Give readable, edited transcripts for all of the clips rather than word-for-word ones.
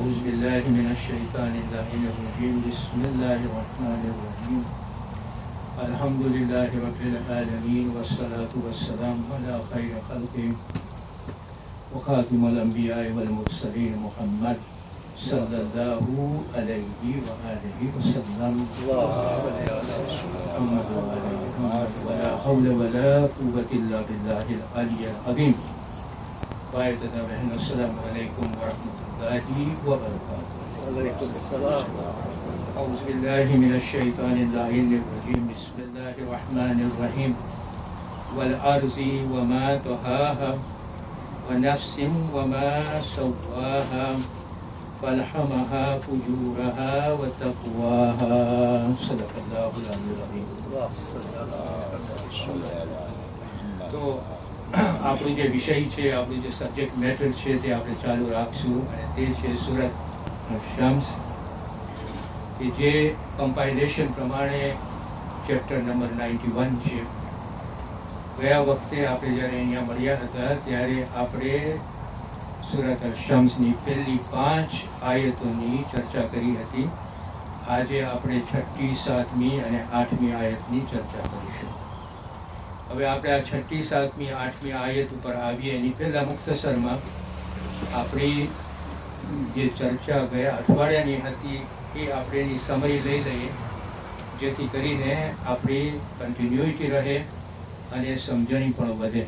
أعوذ بالله من الشيطان اللعين الرجيم بسم الله الرحمن الرحيم الحمد لله رب العالمين والصلاة والسلام على خير خلقه وخاتم الأنبياء والمرسلين محمد صلى الله عليه وآله وسلم محمد ولا حول ولا قوة إلا بالله العلي العظيم. السلام عليكم ورحمة الله وبركاته. وعليكم السلام. أعوذ بالله من الشيطان اللعين الرجيم بسم الله الرحمن الرحيم والأرض وما طحاها ونفس وما سواها فألهمها فجورها وتقواها. صدق الله العلي العظيم. તો આપણું જે વિષય છે, આપણું જે સબ્જેક્ટ મેટર છે તે આપણે ચાલુ રાખશું અને તે છે સુરત શમ્સ, કે જે કમ્પાઇલેશન પ્રમાણે ચેપ્ટર નંબર 91 છે. ગયા વખતે આપણે જ્યારે અહીંયા મળ્યા હતા ત્યારે આપણે સુરત શમ્સની પહેલી 5 આયતોની ચર્ચા કરી હતી. આજે આપણે 6ઠી, 7મી અને 8મી આયતની ચર્ચા કરીશું. હવે આપણે આ 6ઠી, 7મી, 8મી આયત ઉપર આવીએ એની પહેલાં મુખ્તસરમાં આપણી જે ચર્ચા ગયા અઠવાડિયાની હતી એ આપણે એની સમરી લઈ લઈએ, જેથી કરીને આપણી કન્ટિન્યુઇટી રહે અને સમજણી પણ વધે.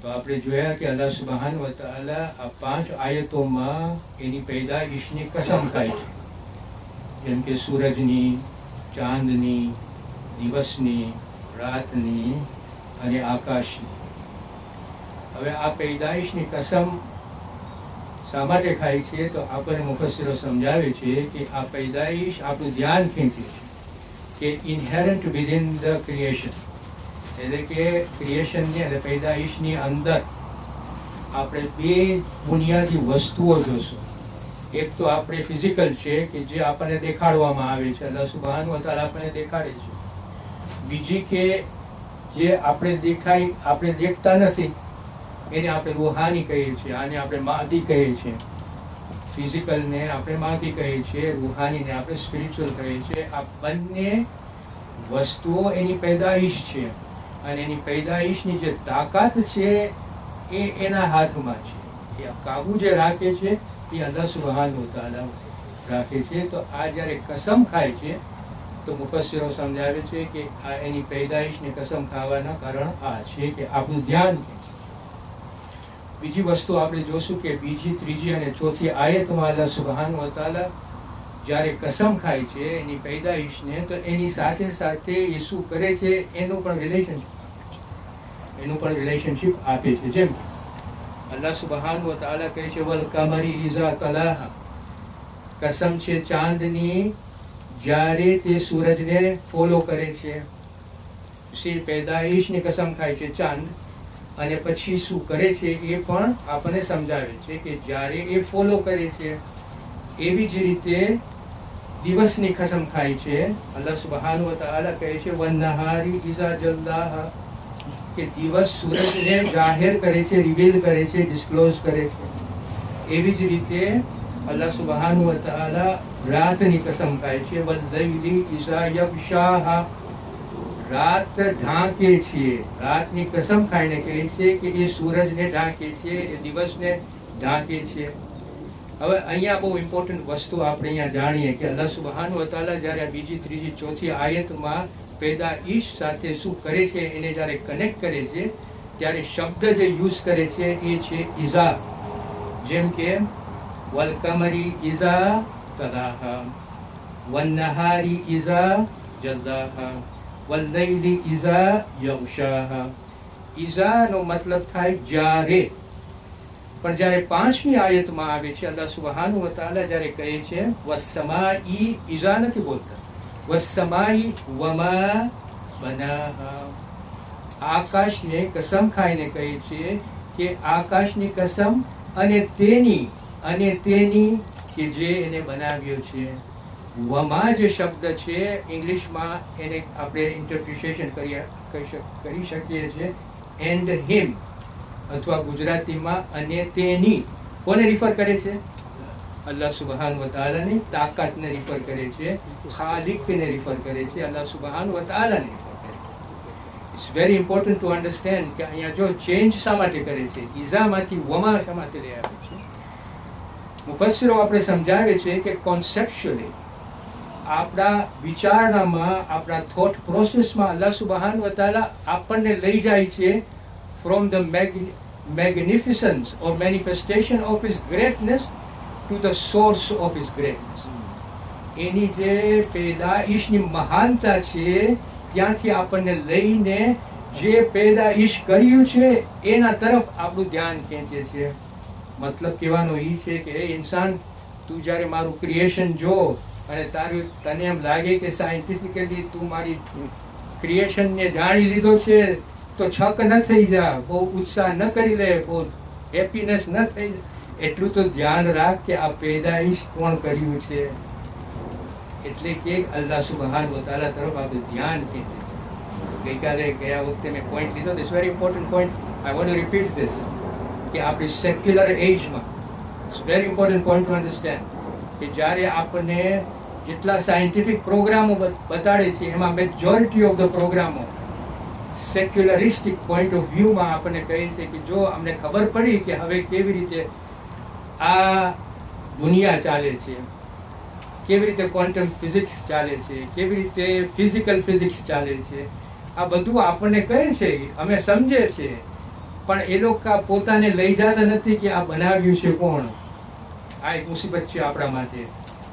તો આપણે જોયા કે અલ્લાહ સુબ્હાનહુ વ તઆલા આ 5 આયતોમાં એની પૈદાઈશની કસમ ખાય છે, જેમ કે સૂરજની, ચાંદની, દિવસની, રાતની અને આકાશની. હવે આ પૈદાઈશની કસમ શા માટે ખાય છે? તો આપણને મુફસ્સિરો સમજાવે છે કે આ પૈદાઈશ આપણું ધ્યાન ખેંચે છે, કે ઇનહેરન્ટ વિધિન ધ ક્રિએશન, એટલે કે ક્રિએશનની અને પૈદાઈશની અંદર આપણે 2 બુનિયાદી વસ્તુઓ જોશું. એક તો આપણે ફિઝિકલ છે કે જે આપણને દેખાડવામાં આવે છે, અલ્લાહ સુબ્હાનહુ વ તઆલા આપણને દેખાડે છે. બીજી કે જે આપણે દેખતા નથી એને આપણે રૂહાની કહીએ છીએ, આને આપણે માદી કહીએ છીએ. ફિઝિકલને આપણે માદી કહીએ છીએ, રૂહાનીને આપણે સ્પિરિચ્યુઅલ કહીએ છીએ. આ બંને વસ્તુઓ એની પૈદાઈશ છે અને એની પૈદાઈશની જે તાકાત છે એ એના હાથમાં છે. એ કાબુ જે રાખે છે એ અલ્લાહ સુબ્હાનહુ વ તઆલા રાખે છે. તો આ જ્યારે કસમ ખાય છે તો મુફસ્સિરો સમજાવે છે કે આ એની પૈદાઈશની કસમ ખાવાના કારણ આ છે કે આપણું ધ્યાન છે. બીજી વસ્તુ આપણે જોશું કે બીજી, ત્રીજી અને ચોથી આયતમાં અલ્લાહ સુબ્હાનહુ વ તઆલા જ્યારે કસમ ખાય છે એની પૈદાઈશને, તો એની સાથે સાથે એ શું કરે છે એનું પણ રિલેશનશિપ આપે છે. જેમ કે અલ્લાહ સુબ્હાનહુ વ તઆલા કહે છે વલ કમરી ઇઝા તલાહા, કસમ છે ચાંદની જ્યારે તે સૂરજને ફોલો કરે છે. પૈદાઈશની કસમ ખાય છે ચાંદ, અને પછી શું કરે છે એ પણ આપણને સમજાવે છે કે જ્યારે એ ફોલો કરે છે. એવી જ રીતે દિવસની કસમ ખાય છે. અલ્લાહ સુબ્હાનહુ વ તઆલા કહે છે વન્નહારી ઇઝા જલ્લાહા, કે દિવસ સૂરજને જાહેર કરે છે, રિવીલ કરે છે, ડિસ્ક્લોઝ કરે છે. એવી જ રીતે અલ્લાહ સુબ્હાનહુ વ તઆલા રાતની કસમ ખાય છે વલ્લૈલી ઇઝા યગશાહા, રાત ઢાંકે છે. રાતની કસમ ખાઈને કહે છે કે એ સૂરજને ઢાંકે છે, એ દિવસને ઢાંકે છે. હવે અહીંયા બહુ ઇમ્પોર્ટન્ટ વસ્તુ આપણે અહીંયા જાણીએ કે અલ્લાહ સુબ્હાનહુ વ તઆલા જ્યારે બીજી, ત્રીજી, ચોથી આયતમાં પૈદાઈશ સાથે શું કરે છે એને જ્યારે કનેક્ટ કરે છે ત્યારે શબ્દ જે યુઝ કરે છે એ છે ઇઝા. જેમ કે વલ કમરી ઇઝા તલાહા, વન્નહારી ઇઝા જલ્લાહા, વલ્લૈલી ઇઝા યગશાહા. ઇઝાનો મતલબ થાય જ્યારે. પણ જ્યારે 5મી આયતમાં આવે છે અલ્લાહ સુબ્હાનહુ વ તઆલા જ્યારે કહે છે વસ્સમાઈ, ઇઝા નથી બોલતા, વસ્સમાઈ વમા બનાહા, આકાશને કસમ ખાઈને કહે છે કે આકાશની કસમ અને તેની કે જે એને બનાવ્યો છે. વમા જે શબ્દ છે ઇંગ્લિશમાં એને આપણે ઇન્ટરપ્રિટેશન કરી શકીએ છીએ એન્ડ હિમ, અથવા ગુજરાતીમાં અને તેની. કોને રિફર કરે છે? અલ્લાહ સુબહાન વ તઆલાની તાકાતને રિફર કરે છે, ખાલિકને રિફર કરે છે, અલ્લાહ સુબહાન વ તઆલાને રિફર કરે છે. It's very important to understand કે અહીંયા જો ચેન્જ શા માટે કરે છે, ઈઝામાંથી વમા શા માટે લઈ આવે છે. મુફસ્સિરો આપણે સમજાવે છે કે કોન્સેપ્ચ્યુઅલી આપણા વિચારણામાં, આપણા થોટ પ્રોસેસમાં અલ્લાહ સુબહાન વ તઆલા આપણને લઈ જાય છે from the magnificence or manifestation of his greatness to the source of his greatness. એની જે પેદાઈશની મહાનતા છે ત્યાંથી આપણને લઈને જે પેદાઈશ કર્યું છે એના તરફ આપણું ધ્યાન ખેંચે છે. મતલબ કહેવાનો એ છે કે એ ઇન્સાન, તું જ્યારે મારું ક્રિએશન જો અને તને એમ લાગે કે સાયન્ટિફિકલી તું મારી ક્રિએશનને જાણી લીધો છે તો છક ન થઈ જા, બહુ ઉત્સાહ ન કરી લે, બહુ હેપીનેસ ન થઈ જાય. એટલું તો ધ્યાન રાખ કે આ પેદાઈશ કોણ કર્યું છે. એટલે કે અલ્લાહ સુબહાન વ તઆલા તરફ આપણું ધ્યાન ખેંચે છે. ગયા વખતે મેં પોઈન્ટ લીધો, this very important point, I want to repeat this, કે આપણી સેક્યુલર એજમાં it's very important point to understand કે જ્યારે આપણને જેટલા સાયન્ટિફિક પ્રોગ્રામો બતાડે છે એમાં મેજોરિટી ઓફ ધ પ્રોગ્રામો સેક્યુલરિસ્ટિક પોઈન્ટ ઓફ વ્યૂમાં આપણને કહે છે કે જો અમને ખબર પડી કે હવે કેવી રીતે આ દુનિયા ચાલે છે, કેવી રીતે ક્વોન્ટમ ફિઝિક્સ ચાલે છે, કેવી રીતે ફિઝિકલ ફિઝિક્સ ચાલે છે, આ બધું આપણને કહે છે, અમે સમજે છે, પણ એ લોકો પોતાને લઈ જતા નથી કે આ બનાવ્યું છે કોણ. આ એક મુસીબત છે આપણા માટે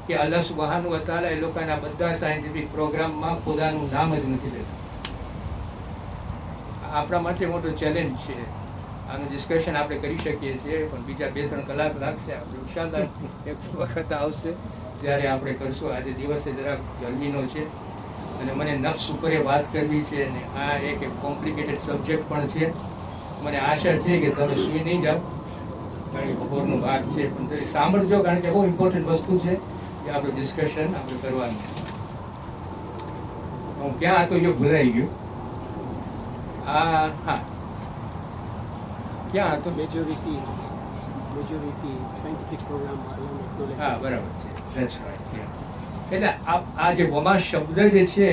કે અલ્લાહ સુબહાન વ તઆલા એ લોકોના બધા સાયન્ટિફિક પ્રોગ્રામમાં ખુદાનું નામ જ નથી લેતું. આપણા માટે મોટો ચેલેન્જ છે. આનું ડિસ્કશન આપણે કરી શકીએ છીએ, પણ બીજા 2-3 કલાક લાગશે. આપણે ઇન્શાઅલ્લાહ એક વખત આવશે ત્યારે આપણે કરશું. આજે દિવસે જરાક ગરમીનો છે અને મને નફ્સ ઉપર વાત કરવી છે અને આ એક કોમ્પ્લિકેટેડ સબ્જેક્ટ પણ છે. મને આશા છે કે તમે સૂઈ નહીં જાઓ, કારણ કે બપોરનો ભાગ છે, પણ તમે સાંભળજો, કારણ કે બહુ ઇમ્પોર્ટન્ટ વસ્તુ છે કે આપણું ડિસ્કશન આપણે કરવાનું. હું ક્યાં હતો એ ભૂલાઈ ગયું. હા, ક્યાં હતો? મેજોરિટી સાયન્ટિફિક પ્રોગ્રામમાં. હા, બરાબર છે, ધેટ્સ રાઈટ. એટલે આ જે વમા શબ્દ જે છે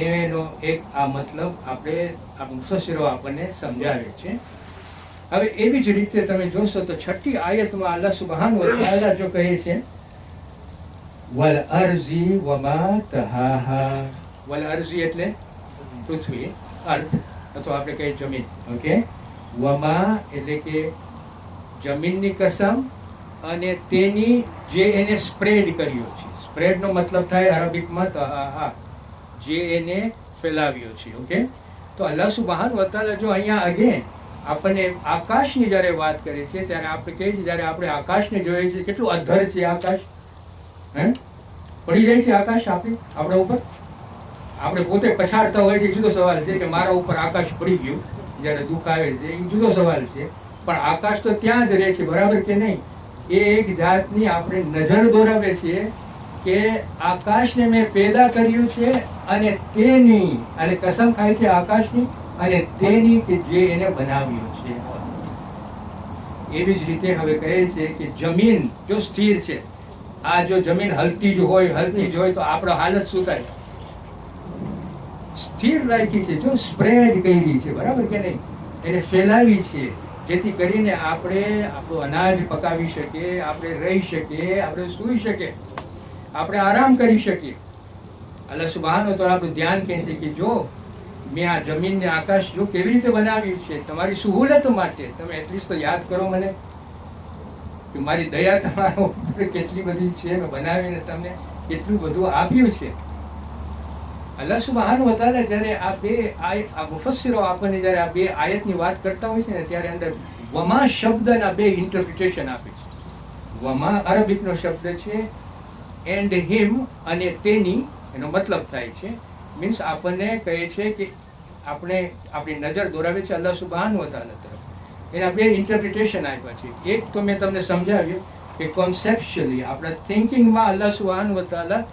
એનો એક આ મતલબ આ મુફસ્સિરો આપણને સમજાવે છે. હવે એવી જ રીતે તમે જોશો તો 6ઠી આયતમાં અલ્લાહ સુબહાન વ તઆલા જો કહે છે વલ અરઝી વમા તહાહા. વલ અરઝી એટલે પૃથ્વી, અર્થ, અથવા આપણે કહીએ જમીન. ઓકે, વમા એટલે કે જમીનની કસમ અને તેની જે એને સ્પ્રેડ કર્યો છે. સ્પ્રેડનો મતલબ થાય અરબિકમાં તહાહા, જે એને ફેલાવ્યો છે. ઓકે, તો અલ્લાહ સુબહાન વ તઆલા જો અહીંયા અગેન આપણને આકાશની જ્યારે વાત કરે છે ત્યારે આપણે કહીએ છીએ, જ્યારે આપણે આકાશને જોઈએ છીએ, કેટલું અધર છે આકાશ. પડી જાય છે આકાશ આપણા ઉપર. આપણે પોતે પછાડતા હોય છે, જુદો સવાલ છે કે મારા ઉપર આકાશ પડી ગયું જ્યારે દુઃખ આવે છે, એ જુદો સવાલ છે. પણ આકાશ તો ત્યાં જ રહે છે, બરાબર કે નહીં? એ એક જાતની આપણે નજર દોરાવે છે કે આકાશને મેં પેદા કર્યું છે અને તેની, અને કસમ ખાય છે આકાશની અને તેની કે જે એને બનાવ્યું છે. એવી જ રીતે હવે કહે છે કે જમીન જો સ્થિર છે, આ જો જમીન હલતી જ હોય તો આપણો હાલત શું થાય? સ્થિર રાખી છે, જો સ્પ્રેડ કરી છે, બરાબર કે નહીં? એને ફેલાવી છે, જેથી કરીને આપણે આપણું અનાજ પકાવી શકીએ, આપણે રહી શકીએ, આપણે સૂઈ શકીએ, આપણે આરામ કરી શકીએ. અલ્લાહ સુબહાન વ તઆલા આપણું ધ્યાન ખેંચે કે જો મેં આ જમીનને આકાશ જો કેવી રીતે બનાવ્યું છે તમારી સહુલત માટે. તમે એટલીસ્ટ તો યાદ કરો મને કે મારી દયા તમારા ઉપર કેટલી બધી છે, મેં બનાવીને તમને કેટલું બધું આપ્યું છે. અલ્લાહ સુબહાન વ તઆલા જ્યારે આ મુફસ્સિરો આપણને જ્યારે આ 2 આયતની વાત કરતા હોય છે ને, ત્યારે અંદર વમા શબ્દના 2 ઇન્ટરપ્રિટેશન આપે છે. વમા અરબિકનો શબ્દ છે, એન્ડ હિમ અને તેની, એનો મતલબ થાય છે, મીન્સ આપણને કહે છે કે આપણી નજર દોરાવે છે અલ્લાહ સુબહાન વ તઆલા તરફ. એના 2 ઇન્ટરપ્રિટેશન આપ્યા છે. એક તો મેં તમને સમજાવ્યું કે કોન્સેપ્ચ્યુઅલી આપણા થિંકિંગમાં અલ્લાહ સુબહાન વ તઆલા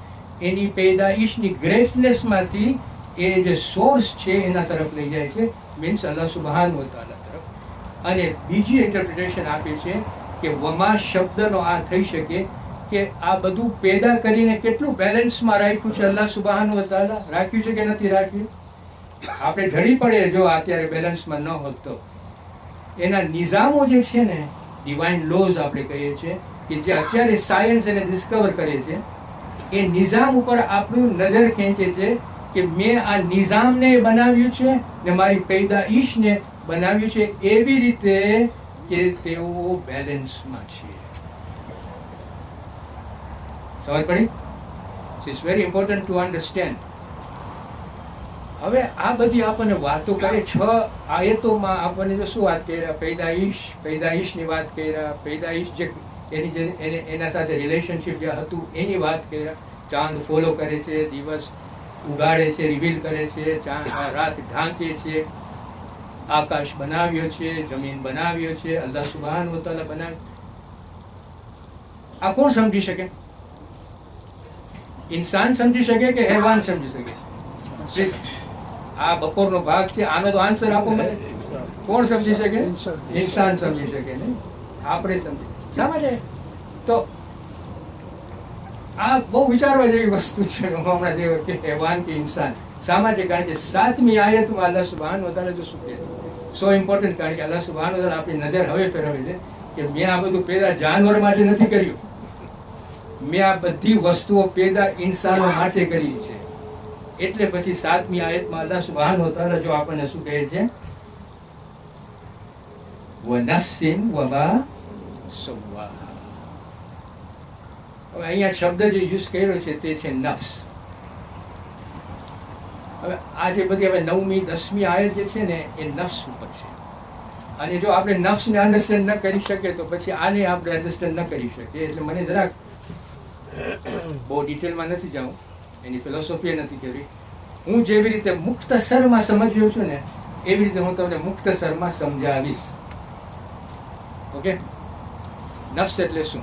એની પેદાઈશની ગ્રેટનેસમાંથી એ જે સોર્સ છે એના તરફ લઈ જાય છે, મીન્સ અલ્લાહ સુબહાન વ તઆલા તરફ. અને બીજી ઇન્ટરપ્રિટેશન આપે છે કે વમા શબ્દનો આ થઈ શકે કે આ બધું પેદા કરીને કેટલું બેલેન્સમાં રાખ્યું છે અલ્લાહ સુબહાન વ તઆલા? રાખ્યું છે કે નથી રાખ્યું? આપણે ઢળી પડે જો અત્યારે બેલેન્સમાં ન હોત તો. એના નિઝામો જે છે ને, ડિવાઇન લોઝ આપણે કહીએ છીએ, કે જે અત્યારે સાયન્સ એને ડિસ્કવર કરે છે, એ નિઝામ ઉપર આપણું નજર ખેંચે છે કે મેં આ નિઝામને બનાવ્યું છે ને મારી પૈદાઈશને બનાવ્યું છે એવી રીતે કે તેઓ બેલેન્સમાં છે. સમજ પડી? It's very important to understand. હવે આ બધી આપણને વાતો કરે, 6 આયતોમાં આપણને જો શું વાત કર્યા? પૈદાઈશની વાત કર્યા, પૈદાઈશ જે એના સાથે રિલેશનશિપ જે હતું એની વાત કર્યા. ચાંદ ફોલો કરે છે, દિવસ ઉગાડે છે, રિવીલ કરે છે, રાત ઢાંકે છે, આકાશ બનાવ્યો છે, જમીન બનાવ્યો છે, અલ્લાહ સુબહાન વ તઆલા બનાવ્યો. આ કોણ સમજી શકે? ઇન્સાન સમજી શકે કે હેવાન સમજી શકે? આ બપોરનો ભાગ છે, આનો તો આન્સર આપો મને. કોણ સમજી શકે? ઇન્સાન સમજી શકે ને, આપણે સમજી. શા માટે? તો આ બહુ વિચારવા જેવી વસ્તુ છે. હમણાં જે કે હેવાન કે ઇન્સાન, શા માટે? કારણ કે 7મી આયતમાં અલ્લાહ સુબહાન વ તઆલા જો શું કહે છે, સો ઇમ્પોર્ટન્ટ. કારણ કે અલ્લાહ સુબહાન વ તઆલા આપણી નજર હવે ફેરવે છે કે મેં આ બધું પેદા જાનવર માટે નથી કર્યું, મેં આ બધી વસ્તુઓ પેદા ઇન્સાનો માટે કરી છે. એટલે પછી 7મી આયતમાં અલ્લાહ સુબહાન વ તઆલા જો આપણને શું કહે છે? વનફ્સિન વમા સવ્વાહા. હવે અહીંયા શબ્દ જે યુઝ કર્યો છે તે છે નફ્સ. હવે આ જે બધી હવે 9મી 10મી આયત જે છે ને એ નફ્સ ઉપર છે. અને જો આપણે નફ્સને અન્ડરસ્ટેન્ડ ન કરી શકીએ તો પછી આને આપણે અન્ડરસ્ટેન્ડ ન કરી શકીએ. એટલે મને જરાક બહુ ડિટેલમાં નથી જાઉં, એની ફિલોસોફી નથી કરી. હું જેવી રીતે મુખ્તસરમાં સમજ્યો છું ને એવી રીતે હું તમને મુખ્તસરમાં સમજાવીશ. ઓકે? નફ્સ એટલે શું?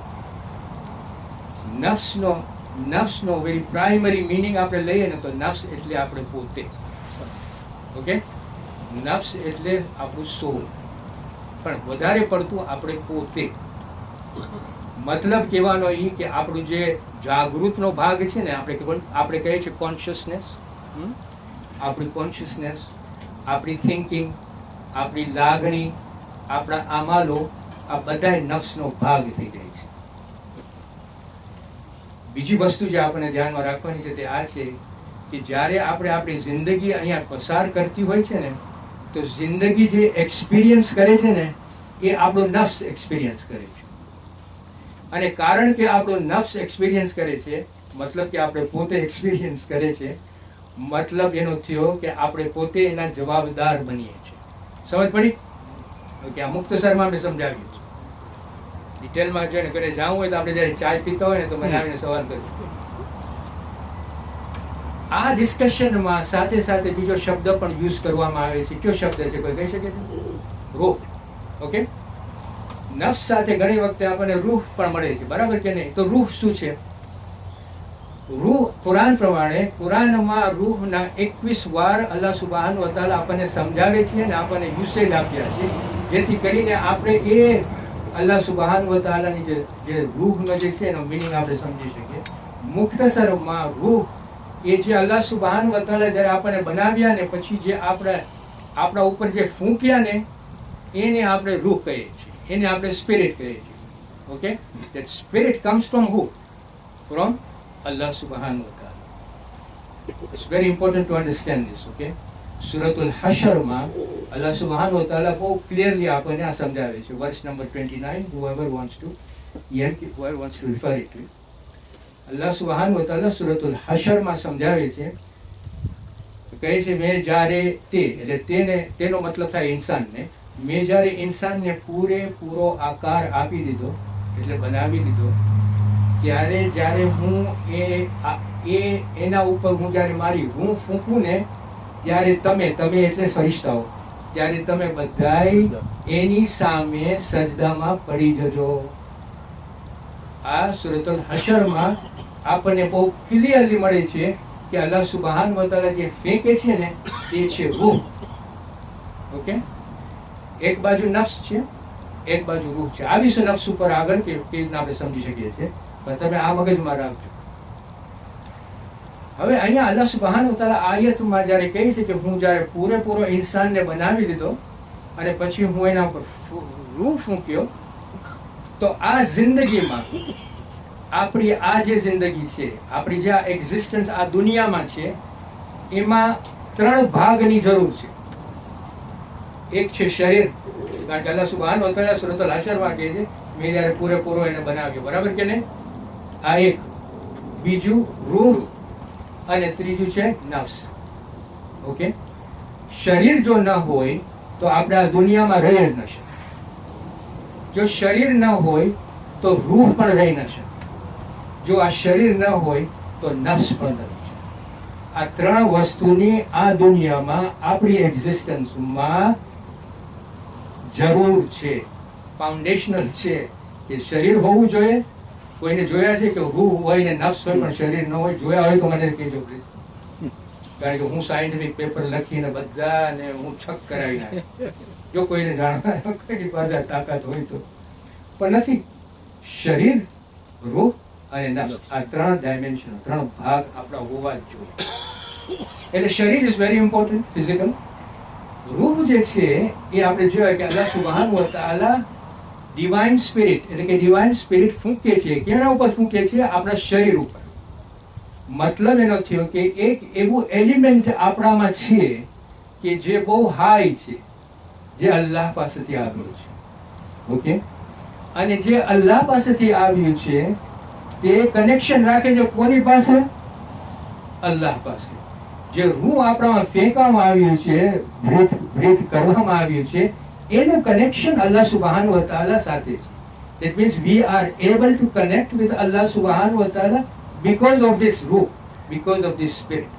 નફ્સનો વેરી પ્રાઇમરી મિનિંગ આપણે લઈએ ને તો નફ્સ એટલે આપણે પોતે. ઓકે? નફ્સ એટલે આપણું સોલ, પણ વધારે પડતું આપણે પોતે. મતલબ કહેવાનો એ કે આપણું જે જાગૃતનો ભાગ છે ને, આપણે કહીએ છીએ કોન્શિયસનેસ, આપણી કોન્શિયસનેસ, આપણી થિંકિંગ, આપણી લાગણી, આપણા આમાલો, આ બધા નફ્સનો ભાગ થઈ જાય છે. બીજી વસ્તુ જે આપણે ધ્યાનમાં રાખવાની છે તે આ છે કે જ્યારે આપણે આપણી જિંદગી અહીંયા પસાર કરતી હોય છે ને, તો જિંદગી જે એક્સપિરિયન્સ કરે છે ને એ આપણો નફ્સ એક્સપિરિયન્સ કરે છે. અને કારણ કે આપણો નફ્સ એક્સપિરિયન્સ કરે છે, મતલબ કે આપણે પોતે એક્સપિરિયન્સ કરે છે, મતલબ એનો થયો કે આપણે પોતે એના જવાબદાર બનીએ છીએ. સમજ પડી? કે આ મુખ્તસરમાં મેં સમજાવ્યું છે. ડિટેલમાં જોઈને ઘરે જવું હોય તો આપણે જ્યારે ચાય પીતા હોય ને તો મને આવીને સવાલ કર્યો. આ ડિસ્કશનમાં સાથે સાથે બીજો શબ્દ પણ યુઝ કરવામાં આવે છે. કયો શબ્દ છે? કોઈ કહી શકે છે? રૂહ. ઓકે? નફ્સ સાથે ઘણી વખતે આપણને રૂહ પણ મળે છે, બરાબર કે નહીં? તો રૂહ શું છે? રૂહ કુરાન પ્રમાણે, કુરાનમાં રૂહના 21 વાર અલ્લાહ સુબહાન વ તઆલા આપણને સમજાવે છે અને આપણને યુસેજ આપ્યા છે, જેથી કરીને આપણે એ અલ્લાહ સુબહાન વ તઆલાની જે રૂહનો જે છે એનો મિનિંગ આપણે સમજી શકીએ. મુખ્તસરમાં રૂહ એ જે અલ્લાહ સુબહાન વ તઆલા જ્યારે આપણને બનાવ્યા ને પછી જે આપણા ઉપર જે ફૂંક્યા ને એને આપણે રૂહ કહીએ છીએ, એને આપણે સ્પિરિટ કહીએ છીએ. Okay? That spirit comes from who? From Allah subhanahu wa ta'ala. It's very important to understand this. Okay? Suratul Hashr માં Allah subhanahu wa ta'ala બહુ ક્લિયરલી આપણને આ સમજાવે છે. વર્સ number 29, whoever wants to refer it to. Allah subhanahu wa ta'ala સૂરતુલ હશર માં સમજાવે છે, કહે છે મેં જ્યારે તેનો મતલબ થાય ઇન્સાનને, મેં જ્યારે ઇન્સાનને પૂરેપૂરો આકાર આપી દીધો એટલે બનાવી દીધો, ત્યારે જ્યારે હું એના ઉપર હું જ્યારે મારી હું ફૂંકું ને ત્યારે તમે એટલે ફરિશ્તાઓ, ત્યારે તમે બધાય એની સામે સજદામાં પડી જજો. આ સૂરતુલ હશરમાં આપણને બહુ ક્લિયરલી મળે છે કે અલ્લાહ સુબહાન વ તઆલા જે ફેંકે છે ને એ છે રૂહ. ઓકે? એક બાજુ નફ્સ છે, એક બાજુ રૂહ છે. આવીશું નફ્સ ઉપર આગળ કે રીતના આપણે સમજી શકીએ છીએ. પણ તમે આ મગજમાં રાખજો. હવે અહીંયા અલ્લાહ સુબ્હાનહુ તઆલા આયતમાં જ્યારે કહે છે કે હું જ્યારે પૂરેપૂરો ઇન્સાનને બનાવી લીધો અને પછી હું એના ઉપર રૂહ ફૂંક્યો, તો આ જિંદગીમાં આપણી આ જે જિંદગી છે, આપણી જે આ એક્ઝિસ્ટન્સ આ દુનિયામાં છે, એમાં 3 ભાગની જરૂર છે. એક છે શરીર, કારણ કે અલ્લાહ સુબ્હાનહુ તઆલા સૂરતુલ હશરમાં કહે છે મેં જ્યારે પૂરેપૂરો એને બનાવ્યો, બરાબર કે નહીં? આ એક. બીજું રૂહ અને ત્રીજું છે નફ્સ. ઓકે, શરીર જો ન હોય તો આપણે આ દુનિયામાં રહી જ ન શકીએ. જો શરીર ન હોય તો રૂહ પણ રહી ન શકે. જો આ શરીર ન હોય તો નફ્સ પણ ન રહી શકે. આ 3 વસ્તુની આ દુનિયામાં આપણી એક્ઝિસ્ટન્સમાં જરૂર છે, ફાઉન્ડેશનલ છે. કે શરીર હોવું જોઈએ. કોઈને જોયા છે કે રૂહ હોય ને નફ્સ હોય પણ શરીર ન હોય? જોયા હોય તો મને કહેજો પ્લીઝ, કારણ કે હું સાયન્ટિફિક પેપર લખીને બધાને હું છક કરાવી નાખું. જો કોઈને જાણવા કોઈની પાસે તાકાત હોય તો. પણ નથી. શરીર, રૂહ અને નફ્સ, આ 3 ડાયમેન્શન, 3 ભાગ આપણા હોવા જ જોઈએ. એટલે શરીર ઇઝ વેરી ઇમ્પોર્ટન્ટ, ફિઝિકલ. રૂહ જે છે એ આપણે જોયા કે અલ્લાહ સુબ્હાનહુ તઆલા ડિવાઇન સ્પિરિટ, એટલે કે ડિવાઇન સ્પિરિટ ફૂંકે છે. કેના ઉપર ફૂંકે છે? આપણા શરીર ઉપર. મતલબ એનો થયો કે એક એવું એલિમેન્ટ આપણામાં છે કે જે બહુ હાઈ છે, જે અલ્લાહ પાસેથી આવ્યું છે. ઓકે, અને જે અલ્લાહ પાસેથી આવ્યું છે તે કનેક્શન રાખે છે કોની પાસે? અલ્લાહ પાસે. જે રૂહ આપણામાં ફેંકવામાં આવ્યું છે, બ્રીથ કરવામાં આવ્યું છે, એનું કનેક્શન અલ્લાહ સુબ્હાનહુ તઆલા સાથે છે. That means we are able to connect with Allah subhanahu wa ta'ala because of this ruh, because of this spirit.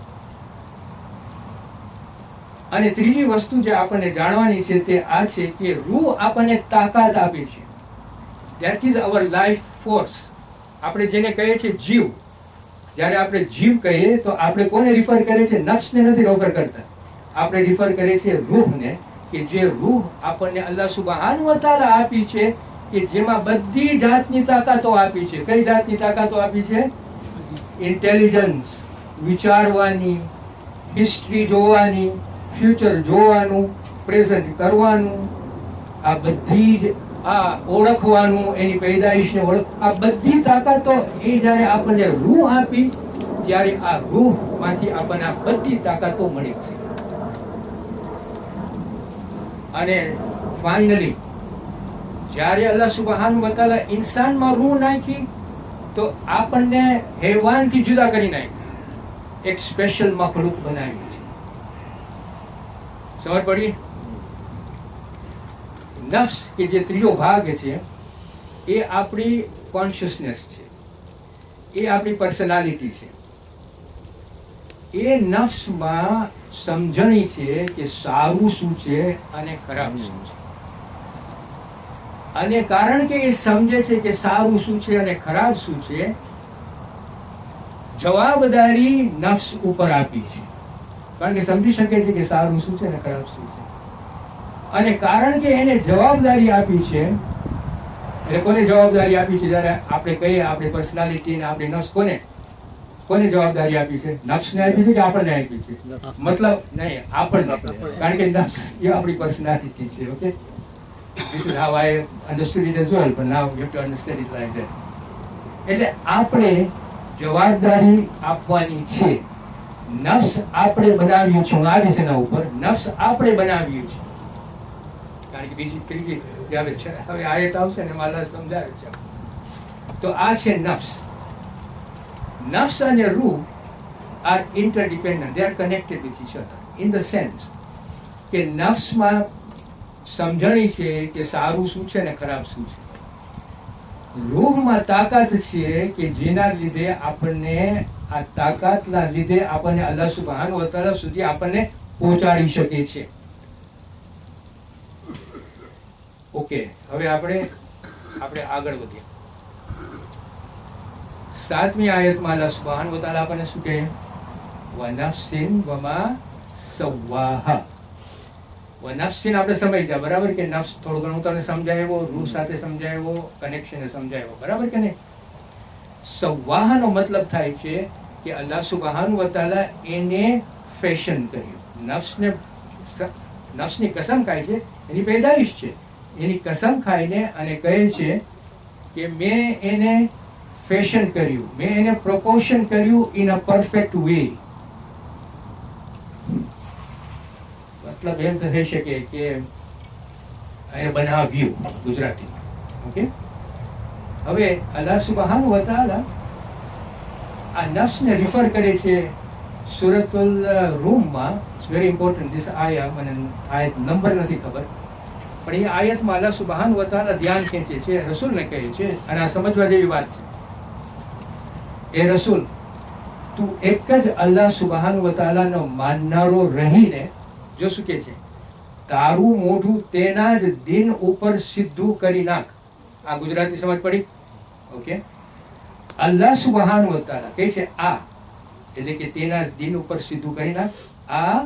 અને ત્રીજી વસ્તુ જે આપણને જાણવાની છે તે આ છે કે રૂહ આપણને તાકાત આપે છે. That is our life force. આપણે જેને કહીએ છીએ જીવ. જ્યારે આપણે જીવ કહીએ તો આપણે કોને રિફર કરીએ છીએ? નફ્સને નથી રેફર કરતા. આપણે રિફર કરીએ છીએ રૂહને, કે જે રૂહ આપણને અલ્લાહ સુબ્હાનહુ વ તઆલા આપી છે, કે જેમાં બધી જાતની તાકાતો આપી છે. કઈ જાતની તાકાતો આપી છે? ઇન્ટેલિજન્સ, વિચારવાની, હિસ્ટ્રી જોવાની, ફ્યુચર જોવાનું, પ્રેઝન્ટ કરવાનું, આ બધી જ આ ઓળખવાનું, એની પેદાઈશને આ બધી તાકાતો એ જ્યારે આપણને રૂહ આપી ત્યારે આ રૂહમાંથી આપણને આ બધી તાકાતો મળી છે. અને ફાઇનલી જ્યારે અલ્લાહ સુબ્હાનહુ વ તઆલા ઇન્સાનમાં રૂહ નાખી તો આપણને હેવાનથી જુદા કરી નાખી, એક સ્પેશિયલ મખલૂક બનાવી છે. સમજ પડી? નફ્સ કે જે ત્રીજો ભાગ છે એ આપણી કોન્શિયસનેસ છે, એ આપણી પર્સનાલિટી છે. એ નફ્સમાં સમજણી છે કે સારું શું છે અને ખરાબ શું છે. અને કારણ કે એ સમજે છે કે સારું શું છે અને ખરાબ શું છે, જવાબદારી નફ્સ ઉપર આપી છે. કારણ કે સમજી શકે છે કે સારું શું છે અને ખરાબ શું છે. અને કારણ કે એને જવાબદારી આપી છે, એટલે કોને જવાબદારી આપી છે? જ્યારે આપણે કહીએ આપણી પર્સનાલિટી ને આપણી નફ્સ, કોને જવાબદારી આપી છે? નફ્સને આપી છે કે આપણને આપી છે? મતલબ નહીં, આપણને. કારણ કે નફ્સ એ આપણી પર્સનાલિટી છે. Okay, this is how I understood it as well, but now you have to understand it like that. એટલે આપણે જવાબદારી આપવાની છે. નફ્સ આપણે બનાવ્યું છે. હું આવીશ એના ઉપર. નફ્સ આપણે બનાવ્યું છે. કારણ કે બીજી ત્રીજી હવે આયત આવશે ને માલા સમજાવે છે. તો આ છે નફ્સ. નફ્સ અને રૂહ are interdependent. They are connected with each other in the sense કે નફ્સમાં સમજણી છે કે સારું શું છે ને ખરાબ શું છે. રૂહમાં તાકાત છે કે જેના લીધે આપણને આ તાકાતના લીધે આપણને અલ્લાહ સુબ્હાનહુ વ તઆલા સુધી આપણને પહોંચાડી શકે છે. ઓકે, હવે આપણે આગળ વધીએ. 7મી આયતમાં અલ્લાહ સુબ્હાનહુ વ તઆલા આપણને શું કહે? વનફ્સિન વમા સવ્વાહા. નફ્સિન આપણે સમજ્યા, બરાબર કે નફ્સ થોડું ઘણું તમને સમજાવ્યો, રૂહ સાથે સમજાવ્યો, કનેક્શન સમજાવ્યો, બરાબર કે નહીં? સવાહાનો મતલબ થાય છે કે અલ્લાહ સુબહાન વ તઆલા એને ફેશન કર્યું. નફ્સની કસમ ખાય છે, એની પેદાઈશ છે, એની કસમ ખાઈને અને કહે છે કે મેં એને ફેશન કર્યું, મેં એને પ્રોપોર્શન કર્યું ઇન અ પરફેક્ટ વે. મતલબ એમ થઈ શકે કે એને બનાવ્યું ગુજરાતીમાં. ઓકે, હવે અલ્લાહ સુબહાન વ તઆલા આ નફ્સને રિફર કરે છે સૂરતુલ રૂમમાં. ઇટ્સ વેરી ઇમ્પોર્ટન્ટ ધીસ આયા, મને આયત નંબર નથી ખબર, પણ એ આયતમાં અલ્લાહ સુબહાન વ તઆલા ધ્યાન ખેંચે છે, રસૂલને કહે છે, અને આ સમજવા જેવી વાત છે. એ રસૂલ, તું એક જ અલ્લાહ સુબહાન વ તઆલાનો માનનારો રહીને જો શું કહે છે, તારું મોઢું તેના જ દિન ઉપર સીધું કરી નાખ. આ ગુજરાતી સમજ પડી? ઓકે, અલ્લાહ સુબહાન વ તઆલા કહે છે આ, એટલે કે તેના જ દિન ઉપર સીધું કરી નાખ. આ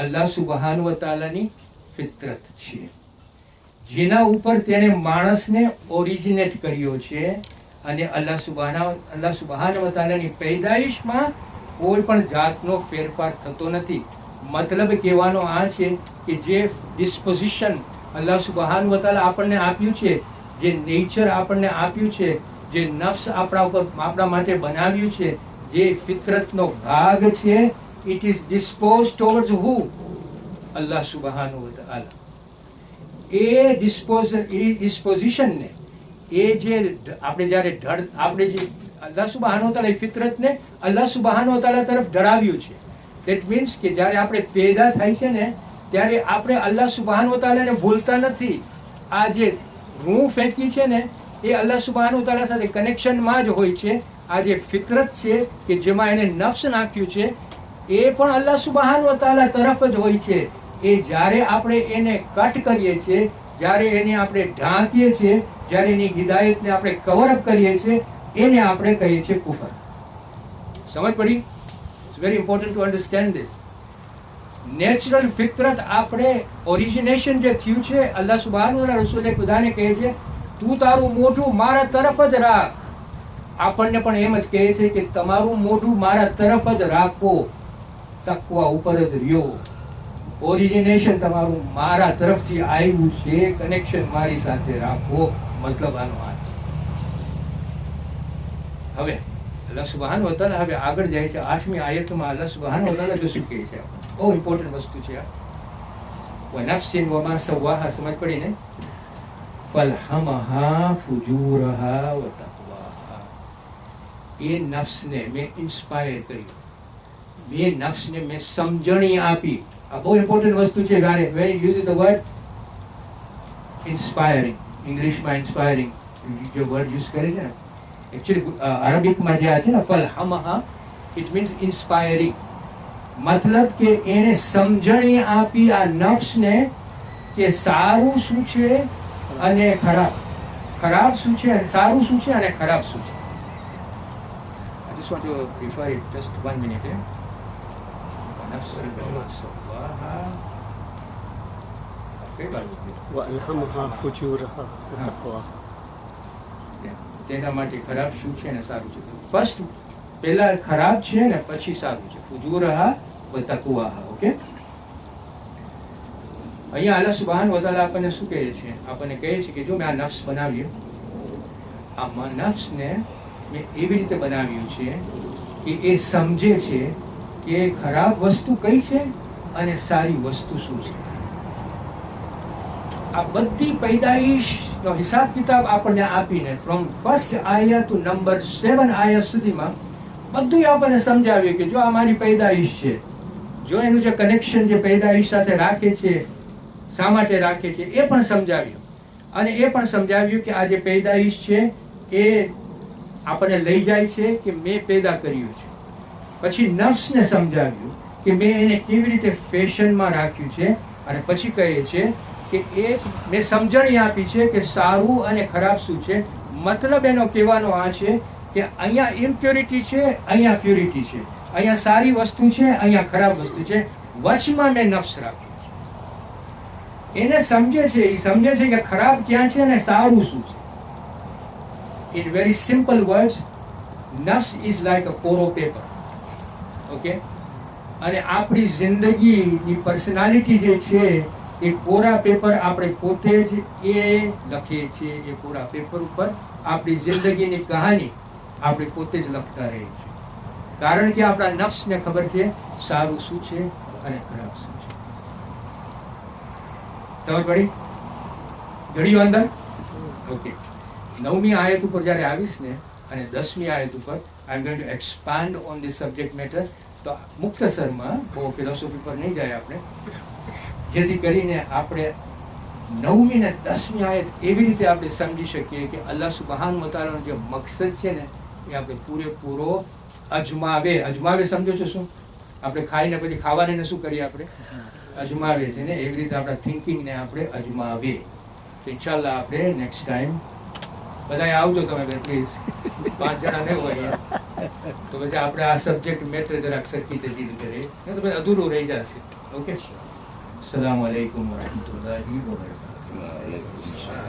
અલ્લાહ સુબહાન વ તઆલાની ફિતરત છે, જેના ઉપર તેણે માણસને ઓરિજિનેટ કર્યો છે. અને અલ્લાહ સુબહાન વ તઆલાની પેદાઈશમાં કોઈ પણ જાતનો ફેરફાર થતો નથી. મતલબ કહેવાનો આ છે કે જે ડિસ્પોઝિશન અલ્લાહ સુબહાન વ તઆલા આપણને આપ્યું છે, જે નેચર આપણને આપ્યું છે, જે નફ્સ આપણા માટે બનાવ્યું છે, જે ફિતરતનો ભાગ છે, ઇટ ઇઝ ડિસ્પોઝ ટુવર્ડ્સ હુ? અલ્લાહ સુબહાન વ તઆલા. એ ડિસ્પોઝિશનને, એ જે આપણે જ્યારે આપણે જે અલ્લાહ સુબહાન વ તઆલા ફિતરતને અલ્લાહ સુબહાન વ તઆલા તરફ ઢળાવ્યું છે. દેટ મીન્સ કે જ્યારે આપણે પેદા થાય છે ને, ત્યારે આપણે અલ્લાહ સુબહાન વ તઆલાને ભૂલતા નથી. આ જે રૂહ ફેંકી છે ને, એ અલ્લાહ સુબહાન વ તઆલા સાથે કનેક્શનમાં જ હોય છે. આ જે ફિતરત છે કે જેમાં એને નફ્સ નાખ્યું છે, એ પણ અલ્લાહ સુબહાન વ તઆલા તરફ જ હોય છે. એ જ્યારે આપણે એને કટ કરીએ છીએ, જ્યારે એને આપણે ઢાંકીએ છીએ, જ્યારે એની હિદાયતને આપણે કવરઅપ કરીએ છીએ, એને આપણે કહીએ છીએ કુફર. સમજ પડી? It's very important to understand this. Natural ફિતરત, આપણે ઓરિજિનેશન જે થયું છે, અલ્લાહ સુબહાન વ તઆલા રસૂલે ખુદાને કહે છે તું તારું મોઢું મારા તરફ જ રાખ. આપણને પણ એમ જ કહે છે કે તમારું મોઢું મારા તરફ જ રાખો, તકવા ઉપર જ રહ્યો. ઓરિજિનેશન તમારું મારા તરફથી આવ્યું છે, કનેક્શન મારી સાથે રાખો. મતલબ આનો આ છે. હવે અલ્લાહ સુબહાન વ તઆલા હવે આગળ જાય છે 8મી આયતમાં. અલ્લાહ સુબહાન વ તઆલા જો શું કહે છે, બહુ ઇમ્પોર્ટન્ટ વસ્તુ છે આ. વનફ્સિન વમા સવ્વાહા, સમજ પડી ને? ફલ્હમહા ફુજૂરહા વ તક્વાહા. એ નફ્સને મેં ઇન્સ્પાયર કર્યું, મેં નફ્સને મેં સમજણી આપી. આ બહુ ઇમ્પોર્ટન્ટ વસ્તુ છે. When you use the word inspiring, ઇંગ્લિશમાં ઇન્સ્પાયરિંગ જે વર્ડ યુઝ કરે છે ને, એકચ્યુઅલી અરબિકમાં જે આ છે ને ફલ્હમહા, ઇટ મીન્સ ઇન્સ્પાયરિંગ. મતલબ કે એને સમજણી આપી આ નફ્સને કે સારું શું છે અને ખરાબ, ખરાબ શું છે, સારું શું છે અને ખરાબ શું છે. I just want to refer it just 1 minute. તેના માટે ખરાબ શું છે અને સારું છે. ફર્સ્ટ પહેલા ખરાબ છે ને પછી સારું છે. ફુજૂરહા વ તક્વાહા. ઓકે, અહીંયા અલ્લાહ સુબહાન વ તઆલા આપણને શું કહે છે? આપણને કહે છે કે જો મેં આ નફ્સ બનાવ્યું, આ નફ્સને મેં એવી રીતે બનાવ્યું છે કે એ સમજે છે કે ખરાબ વસ્તુ કઈ છે અને સારી વસ્તુ શું છે. આ બધી પૈદાઈશનો હિસાબ કિતાબ આપણને આપીને ફ્રોમ ફર્સ્ટ આયા ટુ નંબર 7 આયા સુધીમાં બધું આપણને સમજાવ્યું કે જો આ મારી પૈદાઈશ છે, જો એનું જે કનેક્શન જે પૈદાઈશ સાથે રાખે છે, શા માટે રાખે છે, એ પણ સમજાવ્યું. અને એ પણ સમજાવ્યું કે આ જે પૈદાઈશ છે એ આપણને લઈ જાય છે કે મેં પેદા કર્યું છે. પછી નફ્સને સમજાવ્યું કે મેં એને કેવી રીતે ફેશનમાં રાખ્યું છે. અને પછી કહે છે કે એક મેં સમજણી આપી છે કે સારું અને ખરાબ શું છે. મતલબ એનો કહેવાનો આ છે કે અહીંયા ઇમ્પ્યોરિટી છે, અહીંયા પ્યોરિટી છે, અહીંયા સારી વસ્તુ છે, અહીંયા ખરાબ વસ્તુ છે, વચમાં મેં નફ્સ રાખ્યું છે. એને સમજે છે, એ સમજે છે કે ખરાબ ક્યાં છે અને સારું શું છે. ઇન વેરી સિમ્પલ વર્ડ્સ, નફ્સ ઇઝ લાઈક અ કોરો પેપર. ઓકે, અને આપણી જિંદગીની પર્સનાલિટી જે છે એ કોરા પેપર આપણે પોતે જ એ લખીએ છીએ. એ કોરા પેપર ઉપર આપણી જિંદગીની કહાની આપણે પોતે જ લખતા રહીએ છીએ. કારણ કે આપણા નફ્સને ખબર છે સારું શું છે અને ખરાબ શું છે. સમજ પડી? ઘડીઓ અંદર? ઓકે, 9મી આયત ઉપર જ્યારે આવીશ ને અને 10મી આયત ઉપર I am going to expand on this subject matter. તો મુખ્તસરમાં બહુ ફિલોસોફી પર નહીં જાય આપણે, જેથી કરીને આપણે 9મી ને 10મી આયત એવી રીતે આપણે સમજી શકીએ કે અલ્લાહ સુબહાન વ તઆલાનો જે મકસદ છે ને એ આપણે પૂરેપૂરો અજમાવે. અજમાવે સમજો છો શું? આપણે ખાઈને પછી ખાવાને શું કરીએ? આપણે અજમાવે છે ને, એવી રીતે આપણા થિંકિંગને આપણે અજમાવે. તો ઇન્શાલ્લાહ આપણે નેક્સ્ટ ટાઈમ બધાએ આવજો તમે પ્લીઝ. 5 જણા નહીં હોય તો પછી આપણે આ સબ્જેક્ટ મેટર જરાક સરખી રીતે ડીલ કરીએ, નહીં તો પછી અધૂરું રહી જશે. ઓકે, અસ્સલામુ અલૈકુમ વરહમતુલ્લાહિ વબરકાતુહુ.